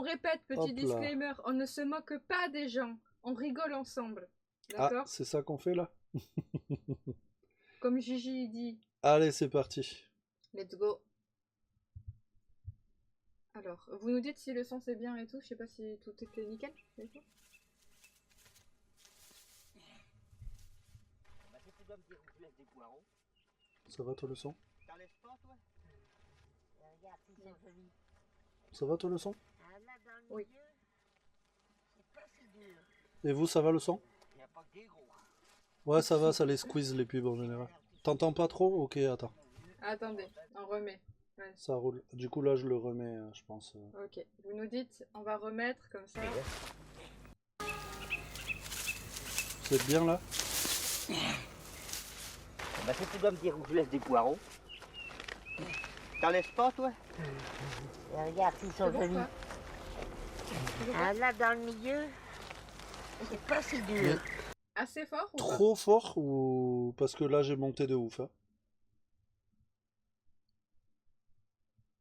répète, petit Hop là. disclaimer, on ne se moque pas des gens, on rigole ensemble. Ah, D'accord? c'est ça qu'on fait là? Comme Gigi dit, Allez, c'est parti. let's go. Alors, vous nous dites si le son c'est bien et tout, je sais pas si tout était nickel. et tout. Ça va toi le son? T'en laisses pas, toi? Regarde, ils sont jolis. Ça va toi le son? Ah, là, dans le Oui. milieu, c'est pas si dur. Et vous, ça va le son? Y a pas que des gros. Ouais, ça va, ça les squeeze les pubs en général. T'entends pas trop? Ok, attends. Attendez, on remet. Ouais. Ça roule. Du coup, là, je le remets, je pense. Ok, vous nous dites, on va remettre comme ça. Vous êtes bien là? Bah, si tu dois me dire où je laisse des poireaux. T'en laisses pas, toi? Regarde, ils sont C'est bon, jolis. ça Ah, là, dans le milieu, c'est pas si dur. Assez fort ou pas? Trop fort ou... Parce que là, j'ai monté de ouf. Hein.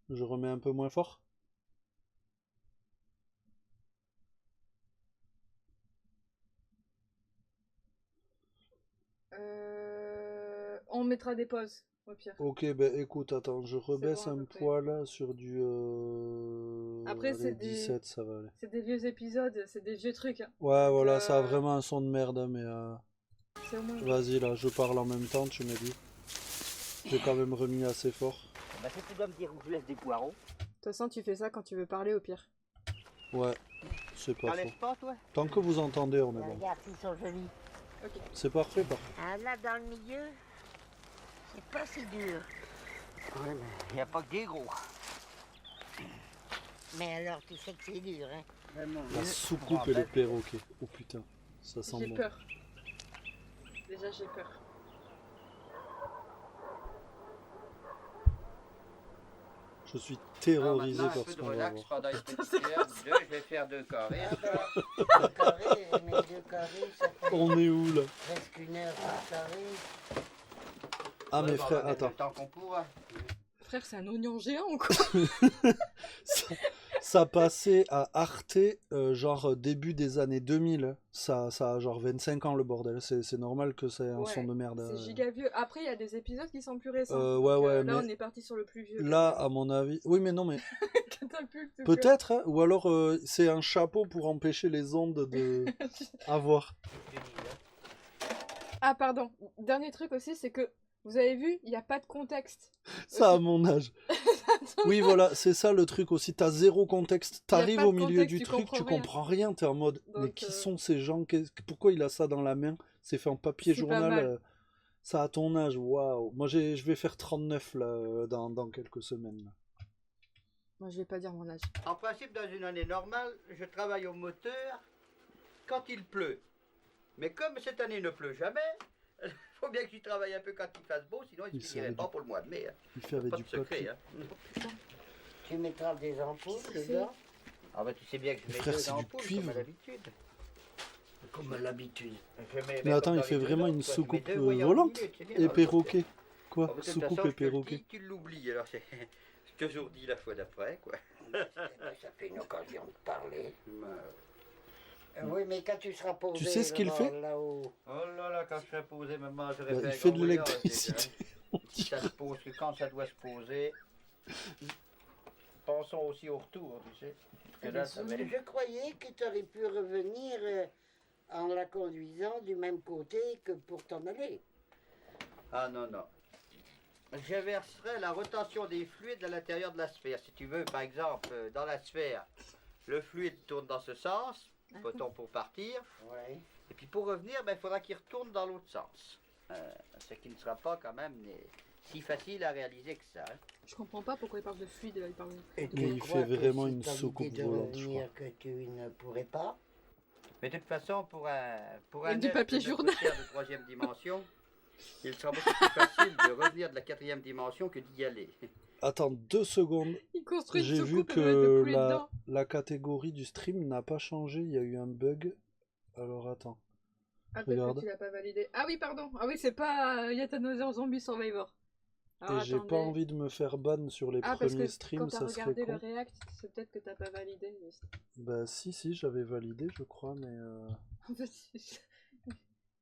Je remets un peu moins fort. On mettra des pauses, au pire. Ok, ben écoute, attends, je rebaisse bon, à un peu près. poil sur du... Après, allez, c'est 17, ça va aller. C'est des vieux épisodes, c'est des vieux trucs. Hein. Ouais, Donc, voilà, ça a vraiment un son de merde, hein, mais... C'est au moins... De Vas-y, là, je parle en même temps, tu m'as dit. J'ai quand même remis assez fort. Bah, si tu dois me dire où je laisse des poireaux. toute façon, tu fais ça quand tu veux parler, au pire. Ouais, c'est pas T'en faux. laisses pas, toi? Tant que vous entendez, on est bon. Regarde, ils sont jolis. Ok. C'est parfait, parfait. Ah, là, dans le milieu, c'est pas si dur. Ouais, mais y a pas que des gros. Mais alors, tu sais que c'est dur, hein. La soucoupe et le perroquet. Oh putain, ça sent J'ai bon. peur. Déjà, j'ai peur. Je suis terrorisé par Un ce peu de qu'on va relax voir. pendant une petite heure, deux, je vais faire 2 carrés. Deux carrés, mais deux carrés, ça fait On est où là? presque 1 heure par carré. Ah Ouais, mes bah, on frères, va mettre attends. le temps qu'on pourra. Frère, c'est un oignon géant, quoi. Ça passait à Arte, genre début des années 2000. Ça a genre 25 ans le bordel. C'est normal que c'est un Ouais, son de merde. C'est giga vieux. Après, il y a des épisodes qui sont plus récents. Ouais, Donc, ouais, là, mais on est parti sur le plus vieux. là, à mon avis... Oui, mais non, mais Catapulte, tout peut-être, hein, ou alors c'est un chapeau pour empêcher les ondes de... À voir. Ah, pardon. Dernier truc aussi, c'est que, vous avez vu, il n'y a pas de contexte. Ça à Aussi. mon âge. Oui, voilà, c'est ça le truc aussi. T'as zéro contexte. T'arrives pas de au milieu contexte, du tu truc, comprends tu rien. comprends rien. T'es en mode, mais Donc, qui sont ces gens? Pourquoi il a ça dans la main? C'est fait en papier C'est pas journal. mal. Ça à ton âge, waouh. Moi, je vais faire 39 là, dans quelques semaines. Là. Moi, je vais pas dire mon âge. En principe, dans une année normale, je travaille au moteur quand il pleut. Mais comme cette année ne pleut jamais, il faut bien que j'y travaille un peu quand il fasse beau, sinon il ne Il finirait savait pas du- pour le mois de mai. Hein. Il fait avec Pas du de secret. papier. Hein. Tu mettras des ampoules C'est- dedans. Ah bah tu sais bien que je Mais mets frère, deux c'est du ampoules, cuivre. comme à l'habitude. Comme à l'habitude. Mais attends, il fait vraiment une soucoupe volante? Et perroquet. Quoi? De toute Soucoupe façon, et je te le perroquet. dis, tu l'oublies, alors c'est toujours dit la fois d'après, quoi. Ça fait une occasion de parler. Oui, mais quand tu seras posé Tu sais ce qu'il là- fait là-haut, Oh là là, quand je serai posé, maman, j'aurais Bah, fait il un fait de grand voyage, l'électricité. déjà. Ça se pose que quand ça doit se poser. Pensons aussi au retour, tu sais. Parce que là, ça va être- je croyais que tu aurais pu revenir en la conduisant du même côté que pour t'en aller. Ah non, non. Je verserai la rotation des fluides à l'intérieur de la sphère. Si tu veux, par exemple, dans la sphère, le fluide tourne dans ce sens, potons pour partir. Oui. Et puis pour revenir, il faudra qu'il retourne dans l'autre sens. Ce qui ne sera pas quand même si facile à réaliser que ça. Hein. Je comprends pas pourquoi il parle de fluide, là, il parle de... Et Mais il crois fait que vraiment si une t'as soucoupe l'idée de volante, je revenir que tu ne pourrais pas. Mais de toute façon, pour un Avec du être papier de notre journal. terre de troisième dimension, il sera beaucoup plus facile de revenir de la quatrième dimension que d'y aller. Attends 2 secondes. Il construit une J'ai vu soucoupe et doit mettre le que poulet dedans. la catégorie du stream n'a pas changé. Il y a eu un bug. Alors attends. Ah, peut-être Regarde. que tu l'as pas validé. Ah oui, pardon. Ah oui, c'est pas Yet Another Zombie Survivor. Alors, Et j'ai pas attendez. envie de me faire ban sur les Ah, parce premiers que streams, quand t'as ça serait regardé con. le react, c'est peut-être que t'as pas validé. Bah si, j'avais validé, je crois, mais... En fait,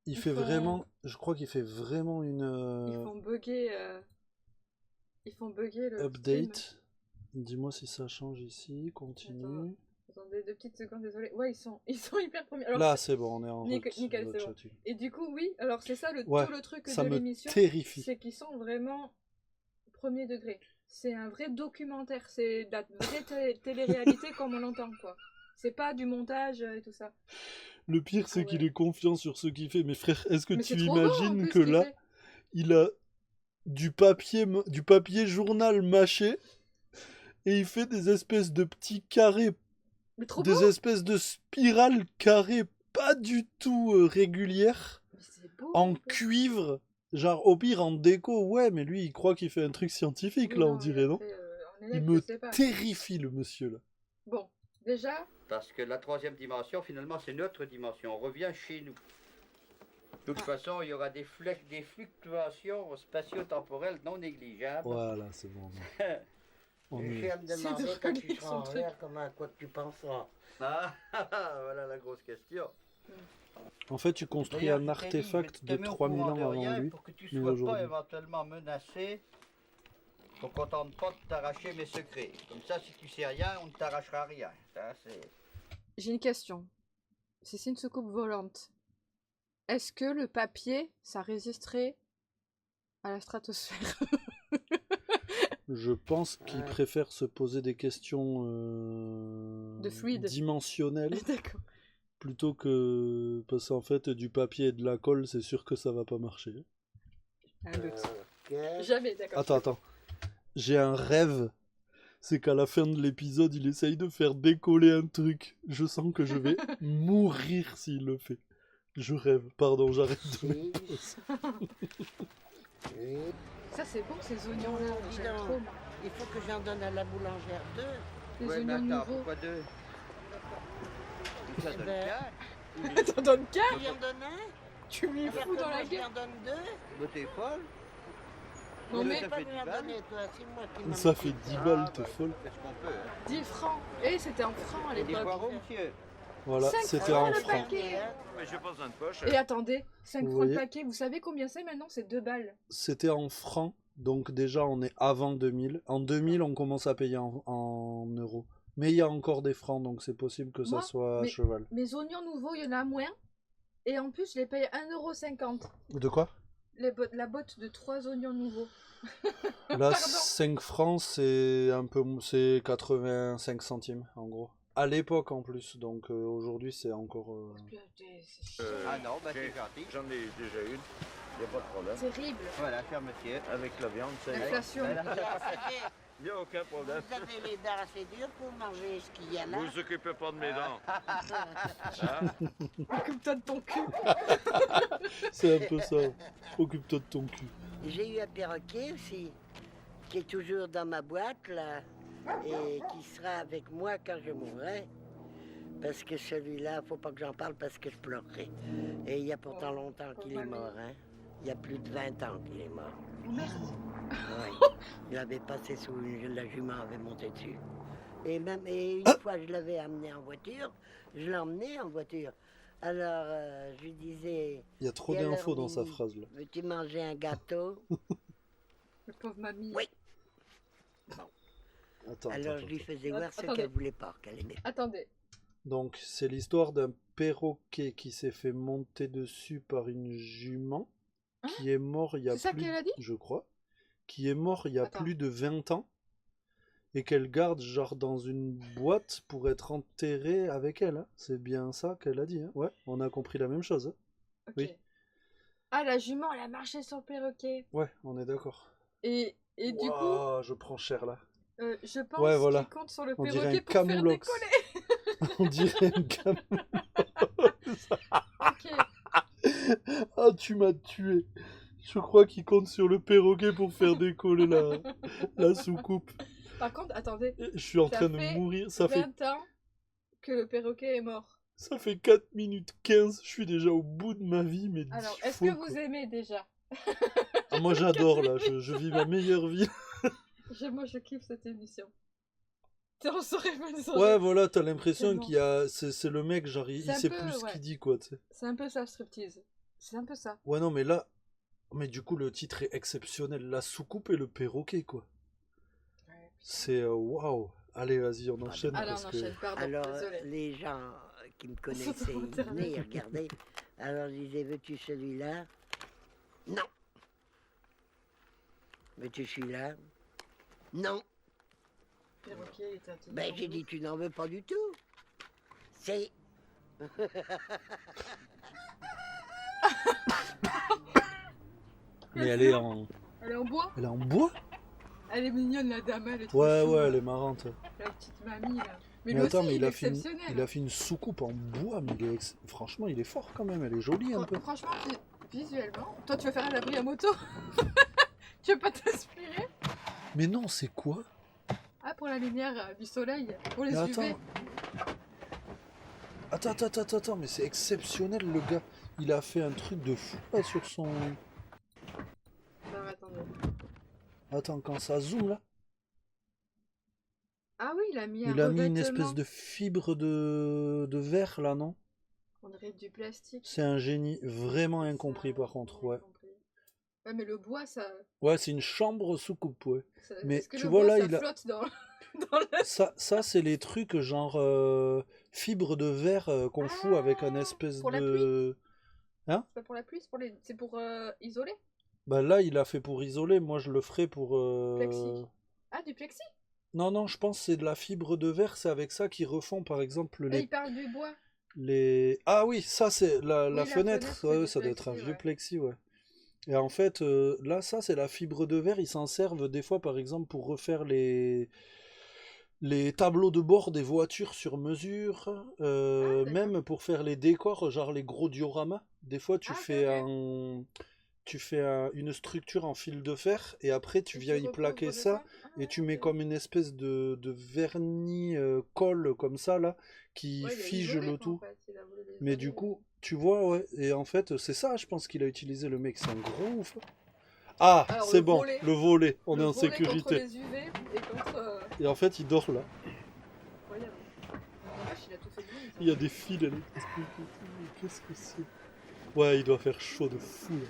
Il Ils fait font- vraiment... Je crois qu'il fait vraiment une... ils font bugger. Ils font bugger le stream. update. Dis-moi si ça change ici, continue. Attendez 2 petites secondes, désolé. Ouais, ils sont hyper premiers. Alors, Là, c'est bon, on est en Nickel, route, c'est bon. chatting. Et du coup, oui, alors c'est ça Ouais, tout le truc ça de me l'émission. terrifie. C'est qu'ils sont vraiment premier degré. C'est un vrai documentaire, c'est de la vraie télé-réalité comme on l'entend, quoi. C'est pas du montage et tout ça. Le pire, c'est Ah qu'il ouais. est confiant sur ce qu'il fait. Mais frère, est-ce que Mais tu c'est trop beau, en imagines plus, que ce qu'il là, fait. il a du papier journal mâché et il fait des espèces de petits carrés, Mais trop des beau. espèces de spirales carrées pas du tout régulières, Mais c'est beau. en beau. cuivre, genre au pire en déco, ouais, mais lui il croit qu'il fait un truc scientifique Oui, là, non, on dirait, non? après, en Il élève, me je sais pas. terrifie le monsieur là. Bon, déjà, Parce que la troisième dimension, finalement, c'est notre dimension. On revient chez nous. De toute façon, il y aura des fluctuations spatio-temporelles non négligeables. Voilà, c'est bon. On Je y suis est. à me demander C'est quand de tu seras son en truc. l'air, comment à quoi tu penseras. Ah, voilà la grosse question. En fait, tu construis D'ailleurs, un je t'ai dit, artefact je te de mets au 3000 courant ans de avant rien lui. pour que tu mais sois pas aujourd'hui. éventuellement menacé. On ne contente pas de t'arracher mes secrets. Comme ça, si tu sais rien, on ne t'arrachera rien. Ça, c'est... j'ai une question. Si c'est une soucoupe volante, est-ce que le papier, ça résisterait à la stratosphère? Je pense qu'il Ouais. préfère se poser des questions De fluide. dimensionnelles D'accord. plutôt que... Parce qu'en fait, du papier et de la colle, c'est sûr que ça va pas marcher. Un doute. Ok. Jamais, d'accord. Attends. J'ai un rêve. C'est qu'à la fin de l'épisode, il essaye de faire décoller un truc. Je sens que je vais mourir s'il le fait. Je rêve. Pardon, j'arrête de mettre pause. Oui. Ça, c'est bon, ces oignons-là. Dis J'aime donc. trop, moi. Il faut que j'en donne à la boulangère 2. Les Ouais, mais oignons attends, nouveaux. pourquoi deux? Ça Eh donne ben, quatre. T'en donnes qu'un? Tu lui en donnes un? Tu lui Alors fous que dans moi, la je lui gueule. en donne 2. Mais t'es folle? Non, Mais mais ça pas fait lui 10 en balles. donner, toi. C'est moi qui m'en Ça ai fait fait. 10 Ah, balles, t'es bah, folle. Qu'est-ce qu'on peut? 10 francs. Et c'était en francs à Et des l'époque. poireaux, monsieur? Voilà, 5 c'était francs en le francs. paquet. Mais j'ai pas besoin de poche. Et attendez, 5 Vous francs le voyez paquet, vous savez combien c'est maintenant? C'est 2 balles. C'était en francs, donc déjà on est avant 2000. En 2000, on commence à payer en euros. Mais il y a encore des francs, donc c'est possible que ça Moi, soit à mais- cheval. Mes oignons nouveaux, il y en a moins. Et en plus, je les paye 1,50 €. De quoi? La botte de 3 oignons nouveaux. Là, Pardon. 5 francs, c'est un peu, c'est 85 centimes en gros. À l'époque en plus, donc aujourd'hui c'est encore. Ah non, bah j'ai- c'est gentil. J'en ai déjà une. Y a pas de problème. Terrible. Voilà, cher monsieur. Avec la viande, c'est L'inflation. Voilà. Il n'y a aucun problème. Vous avez les dents assez dures pour manger ce qu'il y a là. Vous vous occupez pas de mes dents. Occupe-toi de ton cul. C'est un peu ça. Occupe-toi de ton cul. J'ai eu un perroquet aussi, qui est toujours dans ma boîte là, et qui sera avec moi quand je mourrai. Parce que celui-là, faut pas que j'en parle parce que je pleurerai. Et il y a pourtant longtemps qu'il est mort, hein. Il y a plus de 20 ans qu'il est mort. Merde. Ouais. Il avait passé sous la jument avait monté dessus. Et une fois je l'avais amené en voiture, je l'ai emmené en voiture. Alors je lui disais, Il y a trop Et alors, d'infos dans sa Mimi phrase là. veux-tu manger un gâteau? Le pauvre mamie. Oui. Attends, Alors attends, je lui attends. faisais voir ce Attendez. qu'elle voulait pas, qu'elle aimait. Attendez. Donc c'est l'histoire d'un perroquet qui s'est fait monter dessus par une jument qui est mort il y a C'est ça plus, qu'elle a dit je crois, qui est mort il y a Attends. plus de 20 ans et qu'elle garde genre dans une boîte pour être enterrée avec elle. Hein. C'est bien ça qu'elle a dit. Hein. Ouais, on a compris la même chose. Hein. Ok. Oui. Ah, la jument, elle a marché sur le perroquet. Ouais, on est d'accord. Et du coup, Ouah, je prends cher là. je pense Ouais, voilà. qu'il compte sur le On dirait perroquet un pour faire camoulox. décoller. On dirait un cam- Ok. Ah, tu m'as tué. Je crois qu'il compte sur le perroquet pour faire décoller la soucoupe. Par contre, attendez. Je suis en Ça train de fait mourir. 20 ans que le perroquet est mort. Ça fait 4 minutes 15. Je suis déjà au bout de ma vie, mais Alors, 10 est-ce fois, que vous quoi. aimez déjà? Ah, moi j'adore là, je vis ma meilleure vie. Moi, je kiffe cette émission. On saurait pas nous Ouais, voilà, t'as l'impression Tellement. qu'il y a. C'est le mec, genre, il C'est un sait peu, plus ce ouais. qu'il dit, quoi, tu sais. C'est un peu ça, striptease. C'est un peu ça. Ouais, non, mais là. Mais du coup, le titre est exceptionnel. La soucoupe et le perroquet, quoi. C'est. Waouh! Allez, vas-y, on enchaîne. Allez, parce on que... enchaîne, pardon, Alors, désolé. les gens qui me sont connaissaient, ils internet. venaient, ils regardaient. Alors, je disais, veux-tu celui-là? Non. Veux-tu celui-là? Non. Perroquet, il était intelligent. Ben, j'ai dit, tu n'en veux pas du tout. C'est... Mais elle est en. Elle est en bois. Elle est en bois? Elle est mignonne, la dame. Elle est trop Ouais, chou, ouais, là. elle est marrante. La petite mamie, là. Mais Mais lui attends, aussi, mais il est fait une... exceptionnel. il a fait une soucoupe en bois, mais franchement, il est fort quand même. Elle est jolie un peu. Franchement, visuellement. Toi, tu veux faire un abri à moto? Tu veux pas t'inspirer? Mais non, c'est quoi? Ah, pour la lumière du soleil. Pour les Mais UV. Attends, mais c'est exceptionnel le gars. Il a fait un truc de fou là sur son. Non, mais attendez. Attends, quand ça zoome là, Ah oui, il a mis un il a mis une revêtement. espèce de fibre de verre là, non? On dirait du plastique. C'est un génie vraiment incompris Ça, par contre, ouais. incompris. Ouais, mais le bois, ça. Ouais, c'est une chambre soucoupe, ouais. Mais Est-ce que tu le vois bois, là, ça il a. flotte dans le. Ça c'est les trucs genre fibre de verre qu'on fout avec un espèce pour la de. Hein? C'est pas pour la pluie, c'est pour isoler. Bah là, il a fait pour isoler. Moi, je le ferais pour. Plexi. Ah, du plexi. Non, je pense que c'est de la fibre de verre. C'est avec ça qu'ils refont, par exemple, Et il parle du bois. les. Ah oui, ça c'est la Oui, la fenêtre. fenêtre, c'est Ouais, du ça doit être un plexi, vieux ouais. plexi, ouais. Et en fait, là, ça c'est la fibre de verre. Ils s'en servent des fois, par exemple, pour refaire les tableaux de bord des voitures sur mesure, d'accord. même pour faire les décors, genre les gros dioramas. Des fois, Ah, ok. tu fais une structure en fil de fer et après tu Et viens y recouvres plaquer de ça Ah, et tu mets ok. comme une espèce de vernis colle comme ça là qui Ouais, il a fige isolé, le en tout. fait. Il a voulu les Mais isoler, du mais- coup, tu vois, ouais. Et en fait, c'est ça, je pense qu'il a utilisé le mec. C'est un gros ouf. Ah, Alors, c'est le bon, volet. le volet. On Le est en volet contre sécurité. les UV et contre. Et en fait, il dort là. Incroyable. La vache, il a tout fait de lui, ça. Il y a des fils électriques et tout. Qu'est-ce que c'est? Ouais, il doit faire chaud de fou là.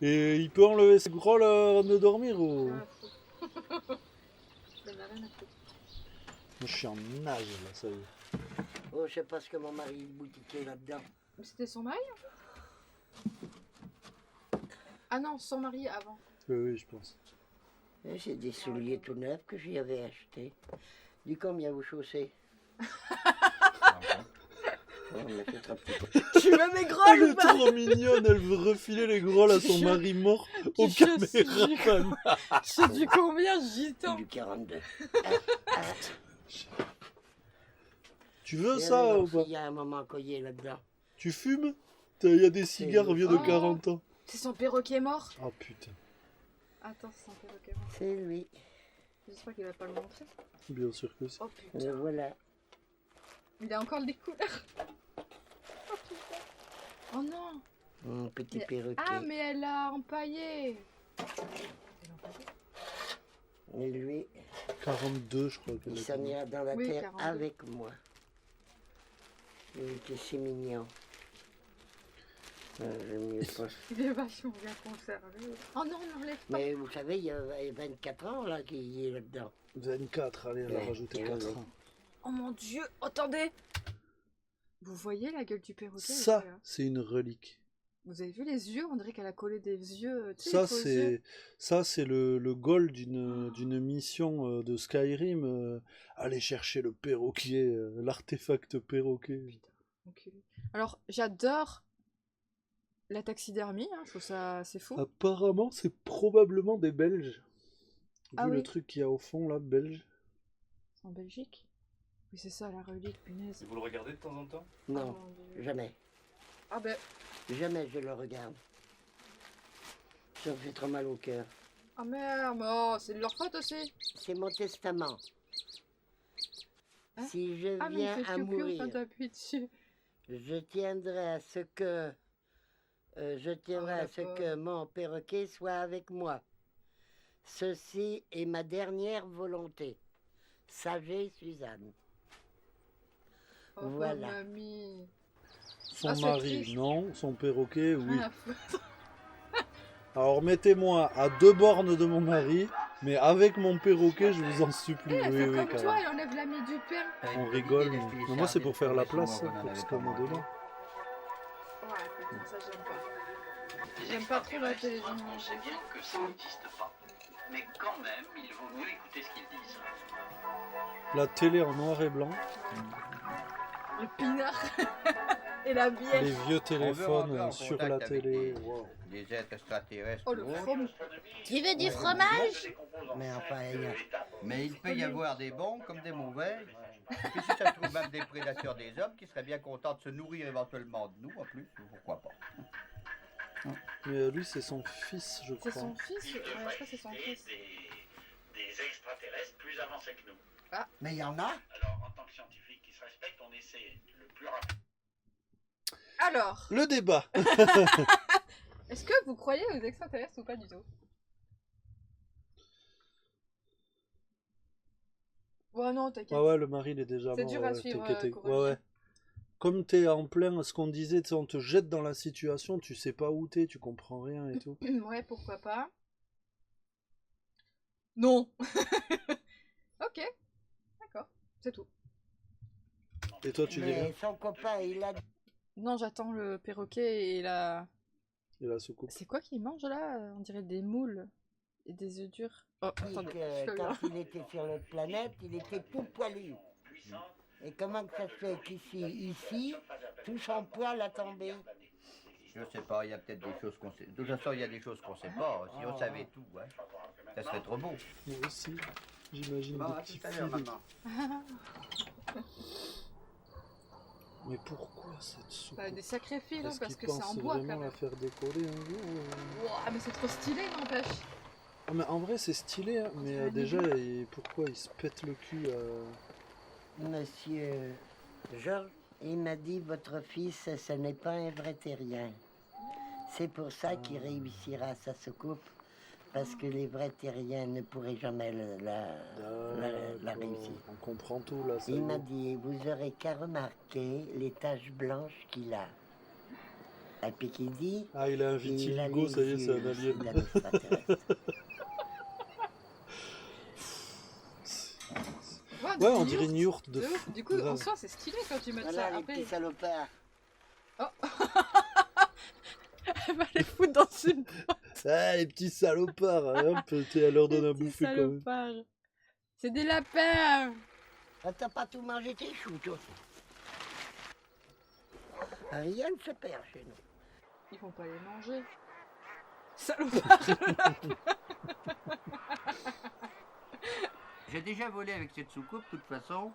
Et il peut enlever ses gros là avant de dormir ou... Ah, fou. Il en a rien à foutre. Moi, je suis en nage là, ça y est. Oh, je sais pas ce que mon mari boutiquait là-dedans. Mais c'était son mari en fait? Ah non, son mari avant. Oui, je pense. Et c'est des souliers tout neufs que j'y avais achetés. Du combien vous chaussez? Oh, mais c'est trop petit. Tu veux mes Elle grolles est ou pas? trop mignonne, elle veut refiler les gros à son Je- mari mort au je caméraman. C'est du combien, gitan? Du 42. Tu veux Et ça alors, ou pas? il y a un moment collier là-dedans. Tu fumes? Il y a des cigares vieux de Oh. 40 ans. C'est son perroquet mort. Ah putain, Attends, c'est son perroquet mort. C'est lui. J'espère qu'il va pas le montrer. bien sûr que si. Oh putain. Voilà. Il a encore des couleurs. Oh putain. Oh non. Mon petit Mais- perroquet. Ah, mais elle a empaillé. Elle a empaillé. Et lui, 42, je crois il qu'elle s'en a. ira dans la Oui, terre 42. avec moi. Il était si mignon. J'aime mieux pas. Il est vachement bien conservé. Oh non, on n'enlève pas. Mais vous savez, il y a 24 ans là qu'il est là-dedans. 24, allez, elle a Ouais, rajouté ouais, 4 ouais. ans. Oh mon dieu, attendez. Vous voyez la gueule du perroquet? Ça, les gars c'est une relique. Vous avez vu les yeux? On dirait qu'elle a collé des yeux. Tu sais, Ça, les faux yeux. c'est le goal d'une mission de Skyrim. Aller chercher le perroquet, l'artefact perroquet. Enculé. Alors, j'adore la taxidermie. Hein, je trouve ça c'est fou. Apparemment, c'est probablement des Belges. Vu Ah le oui. truc qu'il y a au fond, là, belge. C'est en Belgique? Oui, c'est ça, la relique, punaise. Vous le regardez de temps en temps? Non, Oh mon Dieu. jamais. Ah ben, Jamais je le regarde. Ça me fait trop mal au cœur. ah merde, oh, c'est de leur faute aussi. C'est mon testament. Hein? Si je Ah mais il viens fait à piou-piou mourir, quand t'appuies dessus. je tiendrai à ce que Je tiendrai Oh, à ce la que mon perroquet soit avec moi. Ceci est ma dernière volonté. Sagez, Suzanne. Oh, Voilà. mamie. Son Ah, c'est mari, triste. non. Son perroquet, oui. Rien à foutre. Alors mettez-moi à 2 bornes de mon mari, mais avec mon perroquet, je vous en supplie. Elle Oui, fait oui, comme toi, carrément. elle enlève l'ami du pain. On rigole, mais moi c'est pour faire la place, hein, pour se calmer dedans. Ouais, putain, ça j'aime pas. J'aime pas trop la télévision. On sait bien que ça n'existe pas. Mais quand même, il vaut mieux écouter ce qu'ils disent. La télé en noir et blanc, Le pinard et la bière. les vieux rentrer téléphones en sur contact la avec télé. des- Wow. Des êtres extraterrestres. Oh, le ou autres. fromage. Tu veux du fromage? Mais enfin, Mais il peut y avoir des bons comme des mauvais. Et puis si ça se trouve même des prédateurs des hommes qui seraient bien contents de se nourrir éventuellement de nous en plus, pourquoi pas. Mais lui c'est son fils, je C'est crois. son fils. Ouais, je crois que c'est son fils. Des extraterrestres plus avancés que nous. mais il y en a. Alors, en tant que scientifique qui se respecte, on essaie le plus rapide. Alors, Le débat. est-ce que vous croyez aux extraterrestres ou pas du tout? Ouais, non, t'inquiète. Ah ouais, le mari il est déjà C'est mort. dur à ouais, suivre, t'inquiète. Coralie. Ouais, ouais. Comme t'es en plein, ce qu'on disait, tu sais, on te jette dans la situation, tu sais pas où t'es, tu comprends rien et tout. Ouais, pourquoi pas. Non. Ok, d'accord, c'est tout. Et toi tu dis rien. Mais son copain, il a Non, j'attends le perroquet et la... Et la soucoupe. C'est quoi qu'il mange là? On dirait des moules et des œufs durs. Oh, dit attendez, que je fais quand bien. il était sur notre planète, il était tout poilu. Et comment que ça se fait qu'ici, tout son poil a tombé? Je sais pas, il y a peut-être des choses qu'on sait. De toute façon, il y a des choses qu'on sait pas. Si on savait tout, hein, ça serait trop beau. Moi aussi, j'imagine Bon, des à petits tout à l'heure, filets. maman. Mais pourquoi cette soucoupe? Bah, des sacrés fils, hein, Est-ce parce qu'ils que c'est en pensent bois quand vraiment même. la faire décoller un jour Ouah, mais c'est trop stylé, n'empêche. Ah mais en vrai c'est stylé, hein, mais dirait un déjà pourquoi il se pète le cul Monsieur Georges, il m'a dit votre fils, ce n'est pas un vrai terrien. C'est pour ça qu'il réussira sa soucoupe, parce que les vrais terriens ne pourraient jamais la réussir. On comprend tout là, ça y Il est. m'a dit, vous aurez qu'à remarquer les taches blanches qu'il a. Et puis qu'il dit, Ah il a un il a vitiligo, les ça y est, c'est yeux un alien. d'un extraterrestre. Ouais, on dirait une yourte de De fou. ouf. Du coup, grave. en soi, c'est stylé quand tu mets Voilà ça. les Après, petits salopards. elle va les foutre dans une Ah les petits salopards, hein, hop, elle leur donne à petite bouffer quand même. salopard. C'est des lapins. Ah, t'as pas tout mangé tes choux, toi. Rien ne se perd chez nous. Ils vont pas les manger. Salopard. J'ai déjà volé avec cette soucoupe, de toute façon,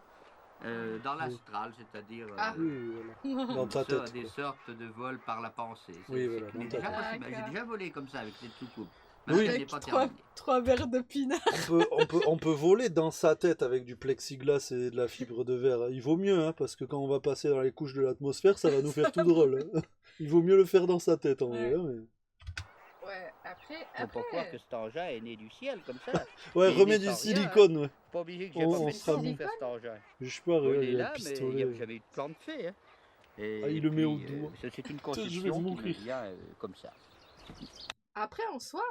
dans l'astral, c'est-à-dire Ah. Oui, voilà. Dans ta tête. des quoi. sortes de vols par la pensée. Oui, voilà, c'est dans ta déjà tête. possible. J'ai D'accord. déjà volé comme ça avec cette soucoupe. Oui. Mais elle n'est Avec pas trois, terminée. 3 verres de pinard. On peut voler dans sa tête avec du plexiglas et de la fibre de verre. Il vaut mieux, hein, parce que quand on va passer dans les couches de l'atmosphère, ça va nous faire tout drôle. Hein. Il vaut mieux le faire dans sa tête en vrai. Hein, mais... Ouais, après. Faut pas croire que cet engin est né du ciel comme ça. Ouais, Il remets est du sans rien, silicone, ouais. Pas obligé que On- j'ai on pas fait sera de mis. faire cet engin. Je sais pas, Bon, regarde, il est il y a là, un mais pistolet. j'avais eu de plan de fait. Hein. Et Ah, il le met au puis, doigt. C'est une je vais construction qui mourir. me vient comme ça. Après, en soi,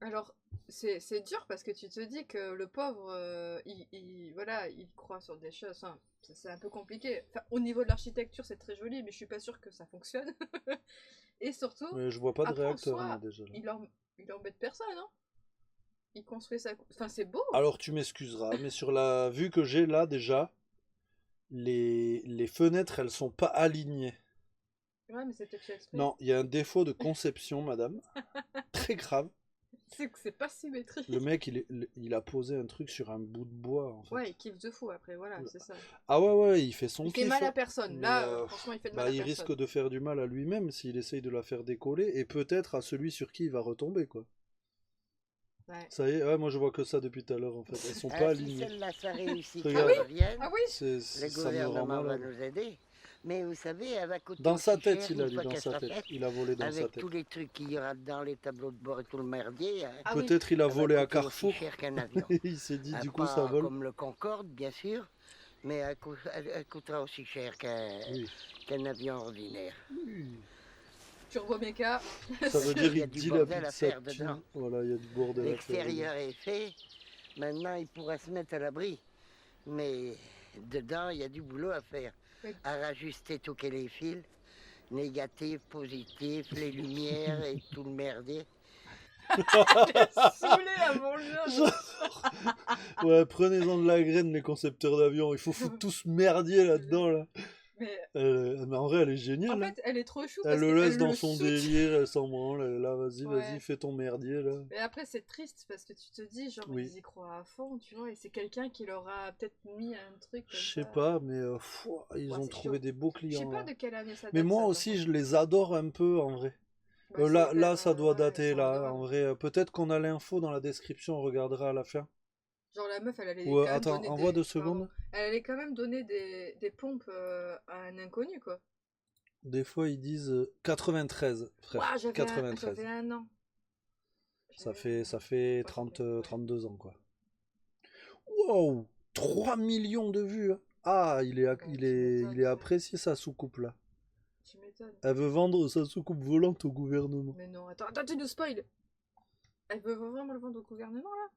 alors, c'est dur parce que tu te dis que le pauvre, voilà, il croit sur des choses. Enfin, c'est un peu compliqué. Enfin, au niveau de l'architecture, c'est très joli, mais je suis pas sûre que ça fonctionne. Et surtout, Mais je vois pas de Après, en réacteur soi, moi, déjà. Là. il embête personne, hein. Il construit ça. Enfin, c'est beau. Alors tu m'excuseras, mais sur la vue que j'ai là déjà, les fenêtres elles sont pas alignées. Ouais, mais c'était fait exprès. Non, il y a un défaut de conception, madame. Très grave. C'est que c'est pas symétrique. Le mec il a posé un truc sur un bout de bois en fait. Ouais, il kiffe de fou après, voilà, c'est ça. Ah ouais, il fait son Il fait kiff. mal à hein. personne. Mais, Là, franchement, il fait de mal Bah, à il personne. risque de faire du mal à lui-même s'il essaye de la faire décoller et peut-être à celui sur qui il va retomber quoi. Ouais. Ça y est, ouais, moi je vois que ça depuis tout à l'heure en fait. Elles sont pas Ah, si alignées. celle-là, ça réussit, Regarde. qu'on revienne, Ah oui, C'est, le ça me rend gouvernement va malade. nous aider. Mais vous savez, elle va coûter Dans sa aussi tête, cher il a une dit, fois dans qu'elle sa sera tête. faite. Il a volé dans sa Avec tête. tous les trucs qu'il y aura dedans, les tableaux de bord et tout le merdier, hein, Ah oui. Peut-être il a elle va volé à coûter aussi Carrefour. cher qu'un avion. Il s'est dit, du coup, Pas ça vole. comme le Concorde, bien sûr, mais elle coûtera aussi cher Oui. qu'un avion ordinaire. Turbo méca. Ça veut dire Il y a qu'il du dilapide bordel à sa faire dedans. thune. Voilà, il y a du bordel à faire. L'extérieur est fait, maintenant il pourra se mettre à l'abri. Mais dedans, il y a du boulot à faire. Oui. À rajuster tous les fils, négatifs, positifs, les lumières et tout le merdier. Saoulé avant le Ouais, prenez-en de la graine, les concepteurs d'avions. Il faut foutre tout ce merdier là-dedans, là. Mais en vrai, elle est géniale. En hein. fait, elle est trop chou. Elle parce le qu'elle laisse dans le son soutient. délire, elle s'en branle. Elle est là, vas-y, Ouais. vas-y, fais ton merdier, là. Mais après, c'est triste parce que tu te dis, genre, Oui. ils y croient à fond, tu vois, et c'est quelqu'un qui leur a peut-être mis un truc. Comme Je sais ça. pas, mais ils Ouais, ont c'est trouvé chaud. des beaux Je sais clients, pas là. de quelle année ça date. Mais moi ça, aussi, par je les adore un peu, en vrai. contre. Là, c'est là, hyper, ça doit ouais, dater, ils sont là. adorables. En vrai, peut-être qu'on a l'info dans la description, on regardera à la fin. Genre, la meuf, elle allait Ou, quand même attends, donner envoie des... 2 secondes. Pardon. Elle allait quand même donner des pompes à un inconnu, quoi. Des fois, ils disent 93, frère. Ouah, 93. j'avais un an. Ça J'avais fait un an. Ouais, 30, ouais. 32 ans, quoi. Wow! 3 millions de vues, hein. Ah, il est, Bah, il tu est, m'étonnes, il est ça. apprécié, sa soucoupe, là. Tu m'étonnes. Elle veut vendre sa soucoupe volante au gouvernement. Mais non, attends, tu nous spoil. Elle veut vraiment le vendre au gouvernement, là?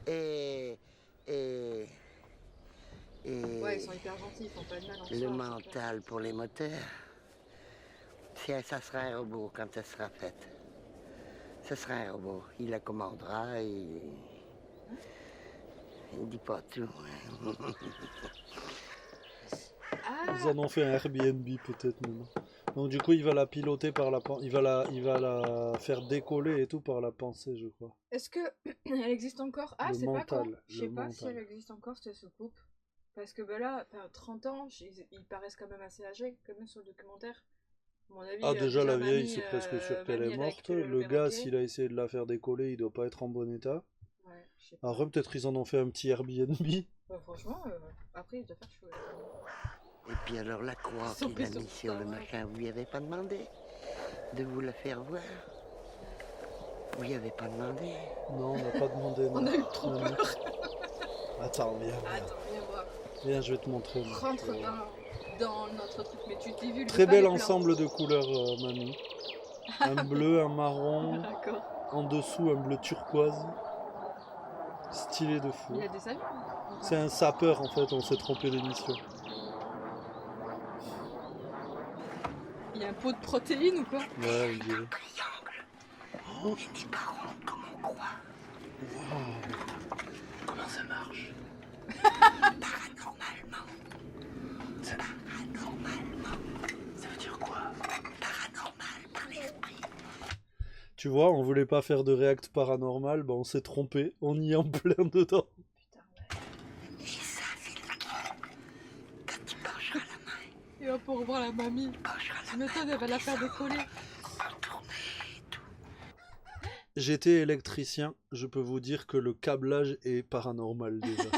Et Ouais, ils sont hyper gentils, ils font pas de mal en soi. le c'est mental pour les moteurs, ça sera un robot quand elle sera faite. Ce sera un robot. Il la commandera et... Il dit pas tout. Ah, Ils en ont fait un Airbnb, peut-être, maintenant. Donc, du coup, il va la piloter par la... Il va la faire décoller et tout par la pensée, je crois. est-ce que elle existe encore? Ah, Le c'est pas con. mental, Je sais le pas si mental. elle existe encore, cette soucoupe. Parce que bah là, enfin, 30 ans, ils paraissent quand même assez âgés, quand même, sur le documentaire. À mon avis, Ah, déjà, la vieille, mamie, c'est presque sûr qu'elle mamie, est elle a morte. récupéré Le gars, perroquet. s'il a essayé de la faire décoller, il doit pas être en bon état. Ouais, je sais pas. Après, peut-être ils en ont fait un petit Airbnb. Bah, franchement, après, il doit faire chaud. Et puis alors la croix Ils sont qu'il a pris sur mis sur le ça, ouais. machin, vous lui avez pas demandé de vous la faire voir? Vous lui avez pas demandé? Non, on n'a pas demandé. On non. a eu trop Non, non. peur. Attends, viens. Attends, viens voir. Viens, je vais te montrer. moi. Rentre dans notre truc, mais tu t'es vu le Très pas bel les plans. ensemble de couleurs, mamie. Un bleu, un marron. D'accord. En dessous, un bleu turquoise. Stylé de fou. Il y a des amis. C'est un sapeur, en fait, on s'est trompé d'émission. Il y a un pot de protéines ou quoi? Ouais, on dirait. Oh, il n'est pas rond comme on croit. Comment ça marche? Paranormalement. Ça veut dire quoi? Paranormal par l'esprit. Tu vois, on voulait pas faire de React paranormal, bah on s'est trompé, on y est en plein dedans. Putain, ouais. Et ça, c'est le guide. Quand tu pencheras la main, Et hop, pour revoir la mamie. pencheras Tu la main. m'étonnes, elle va la faire décoller. Tourner et tout. J'étais électricien, je peux vous dire que le câblage est paranormal déjà. C'est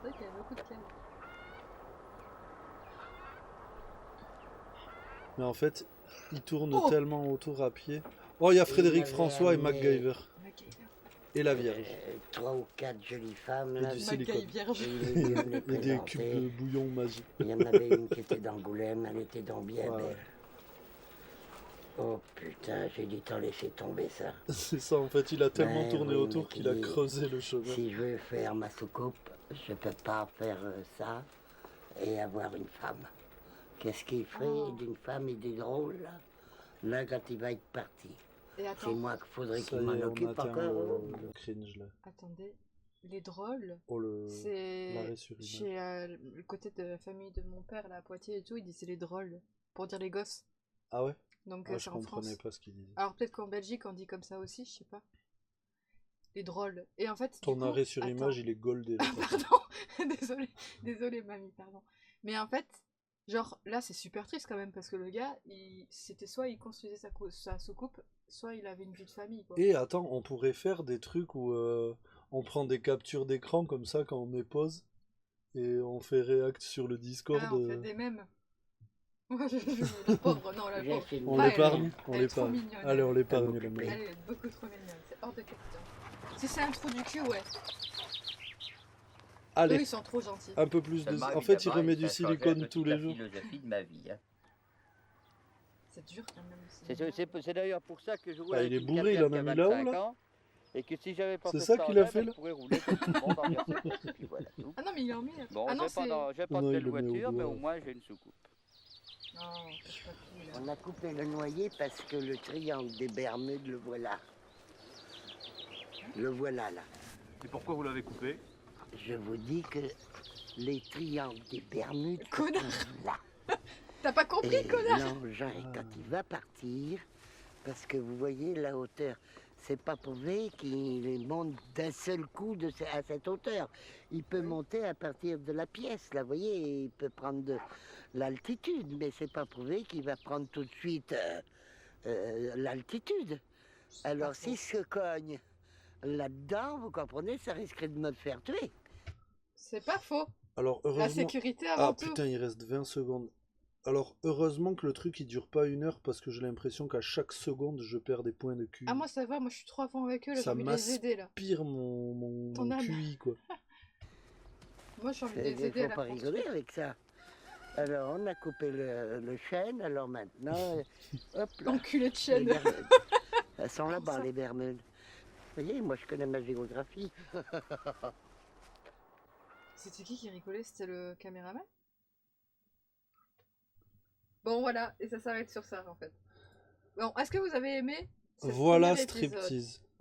vrai qu'il y a beaucoup de câbles. Mais en fait, il tourne Oh tellement autour à pied. Oh, il y a Frédéric m'avait François et amené- MacGyver. MacGyver. Et la Vierge. 3 ou 4 jolies femmes Et là. du silicone. MacGyver. Et il est venu me les Et des présenter. cubes de bouillon magique. Il y en avait une qui était d'Angoulême, elle était donc bien Ouais, belle. ouais. Oh putain, j'ai dit t'en laisser tomber ça. C'est ça, en fait, il a tellement Ouais, tourné oui, autour mais qu'il a qui- creusé le chemin. Si je veux faire ma soucoupe, je peux pas faire ça et avoir une femme. Qu'est-ce qu'il ferait Oh. d'une femme et des drôles là? Là, quand il va être parti. Et C'est attends, moi qu'il faudrait Ça qu'il y m'en est, on occupe atteint encore. le cringe là. attendez. Les drôles, Oh, c'est l'arrêt sur image. chez le côté de la famille de mon père, là, à Poitiers et tout, ils disent c'est les drôles, pour dire les gosses. Ah ouais? Donc Ah, je c'est en France. comprenais pas ce qu'il disait. Alors peut-être qu'en Belgique on dit comme ça aussi, je sais pas. Les drôles. Et en fait, Ton du coup, arrêt sur attends. image, il est goldé. là. Pardon, désolé mamie, pardon. Mais en fait, genre là c'est super triste quand même parce que le gars, c'était soit il construisait sa soucoupe, soit il avait une vie de famille quoi. Et attends, on pourrait faire des trucs où On prend des captures d'écran comme ça quand on met pause et on fait react sur le Discord. Ah, on fait des mèmes. La pauvre, non, la pauvre. On Ah, l'épargne, elle est trop mignonne. Allez, on l'épargne la Elle mène. est beaucoup trop mignonne, c'est hors de question. Si c'est un trou du cul, ouais. Eux, Allez, ils sont trop gentils. un peu plus de... Seulement, En fait, il évidemment, remet ça du a changé un silicone peu tous toute les la jours. philosophie de ma vie. Hein. C'est dur quand même. C'est d'ailleurs pour ça que je roule Bah, avec il est une bourré, il en a 4x4 mis qui là-haut, 25 là. ans, et que si j'avais pas C'est fait ça cet qu'il a engin, fait, ben, là je pourrais rouler comme tout le monde en Mercedes, et puis voilà tout. Ah non, mais il en met. Bon, ah non, j'ai pas Non, de il belle le met au voiture, mais doigt. au moins j'ai une soucoupe. Non, c'est pas cool, là. On a coupé le noyer parce que le triangle des Bermudes, le voilà. Le voilà là. Et pourquoi vous l'avez coupé? Je vous dis que les triangles des Bermudes se Connard. trouvent là. T'as pas compris, Et connard? l'engin, quand il va partir, parce que vous voyez la hauteur, c'est pas prouvé qu'il monte d'un seul coup à cette hauteur. Il peut monter à partir de la pièce, là, vous voyez, il peut prendre de l'altitude, mais c'est pas prouvé qu'il va prendre tout de suite l'altitude. Alors s'il se cogne là-dedans, vous comprenez, ça risquerait de me faire tuer. C'est pas faux. Alors, La heureusement... sécurité avant Ah tout. putain, il reste 20 secondes. Alors, heureusement que le truc il dure pas 1 heure parce que j'ai l'impression qu'à chaque seconde je perds des points de QI. Ah, moi ça va, moi je suis trop à fond avec eux, là, j'ai Ça envie de les aider là. m'aspire mon Ton âme. QI quoi. Moi j'ai envie de Il les aider ne à faut la pas construire. rigoler avec ça. Alors, on a coupé le chêne, alors maintenant, hop là. L'enculé de Les chaîne. Bermudes. Elles sont là-bas, les Bermudes. Vous voyez, moi je connais ma géographie. C'était qui rigolait? C'était le caméraman? Bon voilà, et ça s'arrête sur ça en fait. Bon, est-ce que vous avez aimé ce Voilà premier épisode? Striptease.